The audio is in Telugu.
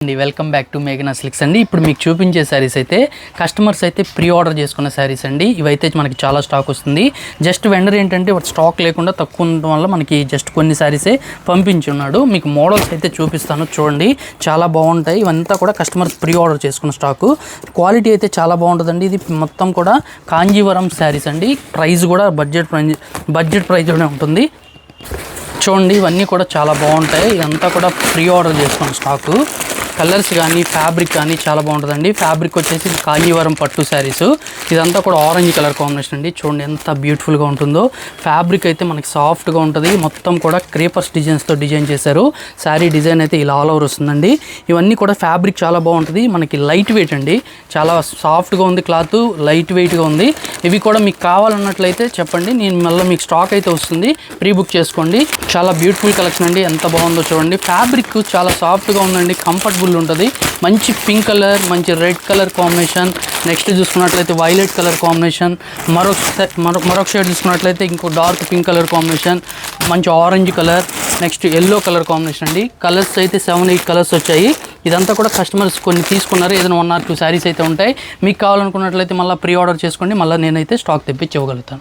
వెల్కమ్ బ్యాక్ టు మేఘనా సిల్క్స్ అండి. ఇప్పుడు మీకు చూపించే శారీస్ అయితే కస్టమర్స్ అయితే ప్రీ ఆర్డర్ చేసుకున్న శారీస్ అండి. ఇవైతే మనకి చాలా స్టాక్ వస్తుంది. జస్ట్ వెండర్ ఏంటంటే స్టాక్ లేకుండా తక్కువ ఉండడం వల్ల మనకి జస్ట్ కొన్ని శారీసే పంపించున్నాడు. మీకు మోడల్స్ అయితే చూపిస్తాను చూడండి, చాలా బాగుంటాయి. ఇవంతా కూడా కస్టమర్స్ ప్రీ ఆర్డర్ చేసుకున్న స్టాకు. క్వాలిటీ అయితే చాలా బాగుంటుందండి. ఇది మొత్తం కూడా కాంజీవరం శారీస్ అండి. ప్రైస్ కూడా బడ్జెట్ ప్రైస్లోనే ఉంటుంది. చూడండి, ఇవన్నీ కూడా చాలా బాగుంటాయి. ఇదంతా కూడా ప్రీ ఆర్డర్ చేసుకున్న స్టాకు. కలర్స్ కానీ ఫ్యాబ్రిక్ కానీ చాలా బాగుంటుందండి. ఫ్యాబ్రిక్ వచ్చేసి కాంజీవరం పట్టు శారీస్. ఇదంతా కూడా ఆరెంజ్ కలర్ కాంబినేషన్ అండి. చూడండి ఎంత బ్యూటిఫుల్గా ఉంటుందో. ఫ్యాబ్రిక్ అయితే మనకి సాఫ్ట్గా ఉంటుంది. మొత్తం కూడా క్రేపర్స్ డిజైన్స్తో డిజైన్ చేశారు. శారీ డిజైన్ అయితే ఇలా ఆల్ ఓవర్ వస్తుందండి. ఇవన్నీ కూడా ఫ్యాబ్రిక్ చాలా బాగుంటుంది. మనకి లైట్ వెయిట్ అండి, చాలా సాఫ్ట్గా ఉంది. క్లాత్ లైట్ వెయిట్గా ఉంది. ఇవి కూడా మీకు కావాలన్నట్లయితే చెప్పండి, నేను మళ్ళీ మీకు స్టాక్ అయితే వస్తుంది. ప్రీ బుక్ చేసుకోండి. చాలా బ్యూటిఫుల్ కలెక్షన్ అండి. ఎంత బాగుందో చూడండి. ఫ్యాబ్రిక్ చాలా సాఫ్ట్గా ఉందండి, కంఫర్టబుల్ ఉంటుంది. మంచి పింక్ కలర్, మంచి రెడ్ కలర్ కాంబినేషన్. నెక్స్ట్ చూసుకున్నట్లయితే వైలెట్ కలర్ కాంబినేషన్. మరొక షేడ్ చూసుకున్నట్లయితే ఇంకో డార్క్ పింక్ కలర్ కాంబినేషన్, మంచి orange colour, next yellow colour combination అండి. కలర్స్ అయితే 7-8 కలర్స్ వచ్చాయి. ఇదంతా కూడా కస్టమర్స్ కొన్ని తీసుకున్నారు. ఏదైనా 1 or 2 శారీస్ అయితే ఉంటాయి. మీకు కావాలనుకున్నట్లయితే మళ్ళీ ప్రీ ఆర్డర్ చేసుకోండి. మళ్ళీ నేనైతే స్టాక్ తెప్పించి ఇవ్వగలుగుతాను.